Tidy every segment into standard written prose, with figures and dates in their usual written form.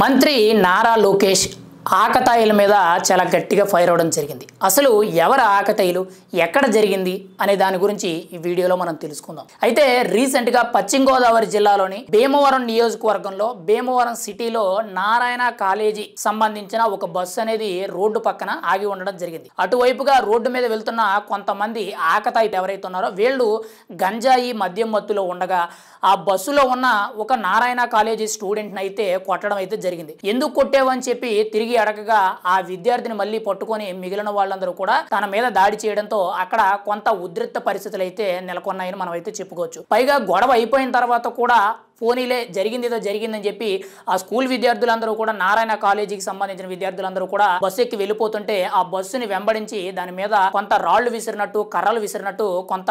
మంత్రి నారా లోకేష్ ఆకతాయిల మీద చాలా గట్టిగా ఫైర్ అవడం జరిగింది. అసలు ఎవరు ఆకతాయిలు, ఎక్కడ జరిగింది అనే దాని గురించి ఈ వీడియోలో మనం తెలుసుకుందాం. అయితే రీసెంట్గా పశ్చిమ గోదావరి జిల్లాలోని భీమవరం నియోజకవర్గంలో భీమవరం సిటీలో నారాయణ కాలేజీ సంబంధించిన ఒక బస్సు అనేది రోడ్డు పక్కన ఆగి ఉండడం జరిగింది. అటువైపుగా రోడ్డు మీద వెళ్తున్న కొంతమంది ఆకతాయిలు ఎవరైతే ఉన్నారో వీళ్ళు గంజాయి మద్యం మత్తులో ఉండగా ఆ బస్సులో ఉన్న ఒక నారాయణ కాలేజీ స్టూడెంట్ని అయితే కొట్టడం అయితే జరిగింది. ఎందుకు కొట్టేవని చెప్పి తిరిగి అడగగా ఆ విద్యార్థిని మళ్ళీ పట్టుకొని మిగిలిన వాళ్ళందరూ కూడా తన మీద దాడి చేయడంతో అక్కడ కొంత ఉద్రిక్త పరిస్థితులు అయితే నెలకొన్నాయని మనం అయితే చెప్పుకోవచ్చు. పైగా గొడవ అయిపోయిన తర్వాత కూడా పోనీలే జరిగింది ఏదో జరిగిందని చెప్పి ఆ స్కూల్ విద్యార్థులందరూ కూడా నారాయణ కాలేజీకి సంబంధించిన విద్యార్థులందరూ కూడా బస్సు ఎక్కి వెళ్ళిపోతుంటే ఆ బస్సుని వెంబడించి దాని మీద కొంత రాళ్లు విసిరినట్టు కర్రలు విసిరినట్టు కొంత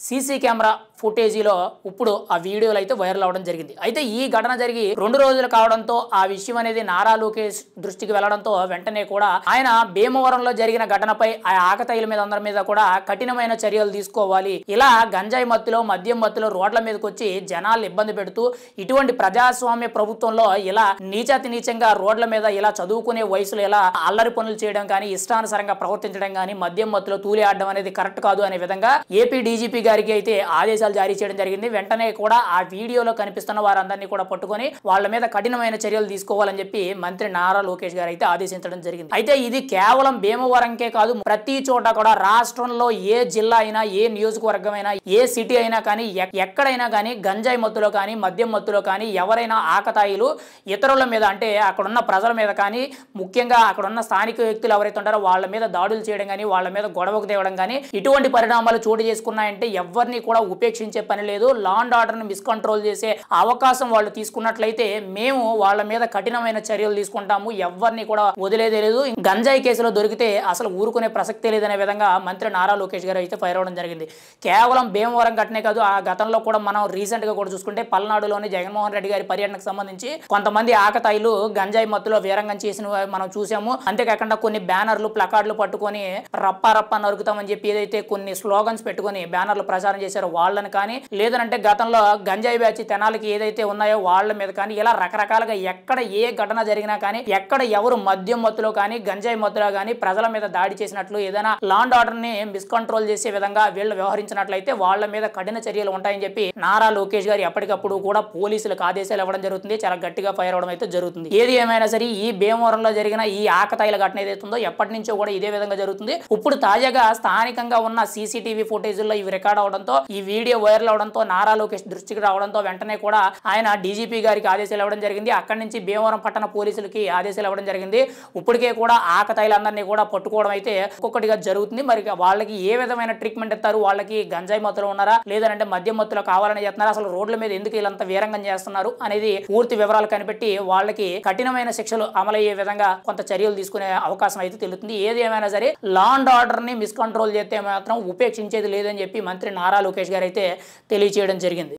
సీసీ కెమెరా ఫుటేజీలో ఇప్పుడు ఆ వీడియోలు అయితే వైరల్ అవడం జరిగింది. అయితే ఈ ఘటన జరిగి 2 రోజులు కావడంతో ఆ విషయం అనేది నారా లోకేష్ దృష్టికి వెళ్లడంతో వెంటనే కూడా ఆయన భీమవరంలో జరిగిన ఘటనపై ఆ ఆకతాయిల మీద అందరి మీద కూడా కఠినమైన చర్యలు తీసుకోవాలి, ఇలా గంజాయి మత్తులో మద్యం మత్తులో రోడ్ల మీదకి వచ్చి జనాలు ఇబ్బంది పెడుతూ ఇటువంటి ప్రజాస్వామ్య ప్రభుత్వంలో ఇలా నీచాతి నీచంగా రోడ్ల మీద ఇలా చదువుకునే వయసులో ఇలా అల్లరి పనులు చేయడం కానీ ఇష్టానుసారంగా ప్రవర్తించడం కానీ మద్యం మత్తులో తూలి ఆడడం అనేది కరెక్ట్ కాదు అనే విధంగా ఏపీ డీజీపీ గారికి అయితే ఆదేశాలు జారీ చేయడం జరిగింది. వెంటనే కూడా ఆ వీడియోలో కనిపిస్తున్న వారందరినీ కూడా పట్టుకొని వాళ్ళ మీద కఠినమైన చర్యలు తీసుకోవాలని చెప్పి మంత్రి నారా లోకేష్ గారు అయితే ఆదేశించడం జరిగింది. అయితే ఇది కేవలం భీమవరంకే కాదు, ప్రతి చోట కూడా రాష్ట్రంలో ఏ జిల్లా అయినా ఏ నియోజకవర్గం అయినా ఏ సిటీ అయినా కానీ ఎక్కడైనా కానీ గంజాయి మత్తులో కానీ మద్యం మత్తులో కానీ ఎవరైనా ఆకతాయిలు ఇతరుల మీద అంటే అక్కడున్న ప్రజల మీద కానీ ముఖ్యంగా అక్కడున్న స్థానిక వ్యక్తులు ఎవరైతే ఉంటారో వాళ్ళ మీద దాడులు చేయడం కానీ వాళ్ళ మీద గొడవకు తేవడం కానీ ఇటువంటి పరిణామాలు చోటు చేసుకున్నాయంటే ఎవరిని కూడా ఉపేక్షించే పని లేదు. లా అండ్ ఆర్డర్ని మిస్కంట్రోల్ చేసే అవకాశం వాళ్ళు తీసుకున్నట్లయితే మేము వాళ్ళ మీద కఠినమైన చర్యలు తీసుకుంటాము, ఎవరిని కూడా వదిలేదే లేదు, గంజాయి కేసులో దొరికితే అసలు ఊరుకునే ప్రసక్తే లేదనే విధంగా మంత్రి నారా లోకేష్ గారు అయితే ఫైర్ అవడం జరిగింది. కేవలం భీమవరం ఘటనే కాదు, ఆ గతంలో కూడా మనం రీసెంట్ గా కూడా చూసుకుంటే పల్నాడులోని జగన్మోహన్ రెడ్డి గారి పర్యటనకు సంబంధించి కొంతమంది ఆకతాయిలు గంజాయి మత్తులో వీరంగం చేసిన మనం చూసాము. అంతేకాకుండా కొన్ని బ్యానర్లు ప్లకార్డులు పట్టుకొని రప్ప రప్ప నరుకుతామని చెప్పి ఏదైతే కొన్ని స్లోగన్స్ పెట్టుకొని బ్యానర్లు ప్రచారం చేశారో వాళ్ళని కానీ లేదంటే గతంలో గంజాయి బ్యాచ్ తెనాలికి ఏదైతే ఉన్నాయో వాళ్ళ మీద కానీ ఇలా రకరకాలుగా ఎక్కడ ఏ ఘటన జరిగినా కానీ ఎక్కడ ఎవరు మద్యం మత్తులో కానీ గంజాయి మత్తులో కానీ ప్రజల మీద దాడి చేసినట్లు ఏదైనా లా అండ్ ఆర్డర్ ని మిస్కంట్రోల్ చేసే విధంగా వీళ్ళు వ్యవహరించినట్లయితే వాళ్ళ మీద కఠిన చర్యలు ఉంటాయని చెప్పి నారా లోకేష్ గారు ఎప్పటికప్పుడు కూడా పోలీసులకు ఆదేశాలు ఇవ్వడం జరుగుతుంది. చాలా గట్టిగా ఫైర్ అవడం అయితే జరుగుతుంది. ఏది ఏమైనా సరే ఈ భీమవరంలో జరిగిన ఈ ఆకతాయిల ఘటన ఏదైతే ఉందో ఎప్పటి నుంచో కూడా ఇదే విధంగా జరుగుతుంది. ఇప్పుడు తాజాగా స్థానికంగా ఉన్న సీసీటీవీ ఫుటేజ్లో ఇవి రికార్డ్ అవడంతో ఈ వీడియో వైరల్ అవడంతో నారా లోకేష్ దృష్టికి రావడంతో వెంటనే కూడా ఆయన డీజీపీ గారికి ఆదేశాలు ఇవ్వడం జరిగింది. అక్కడి నుంచి భీమవరం పట్టణ పోలీసులకి ఆదేశాలు ఇవ్వడం జరిగింది. ఇప్పటికే కూడా ఆకతాయిలందరినీ కూడా పట్టుకోవడం అయితే ఒక్కొక్కటిగా జరుగుతుంది. మరి వాళ్ళకి ఏ విధమైన ట్రీట్మెంట్ ఇస్తారు, వాళ్ళకి గంజాయి మత్తులో ఉన్నారా లేదంటే మద్యం మత్తులో కావాలని చెప్తున్నారా, అసలు రోడ్ల మీద ఎందుకు వీళ్ళంతా వీరంగం చేస్తున్నారు అనేది పూర్తి వివరాలు కనిపెట్టి వాళ్ళకి కఠినమైన శిక్షలు అమలయ్యే విధంగా కొంత చర్యలు తీసుకునే అవకాశం అయితే తెలుస్తుంది. ఏది ఏమైనా సరే లా అండ్ ఆర్డర్ ని మిస్కంట్రోల్ చేస్తే మాత్రం ఉపేక్షించేది లేదని చెప్పి మంత్రి నారా లోకేష్ గారు అయితే తెలియజేయడం జరిగింది.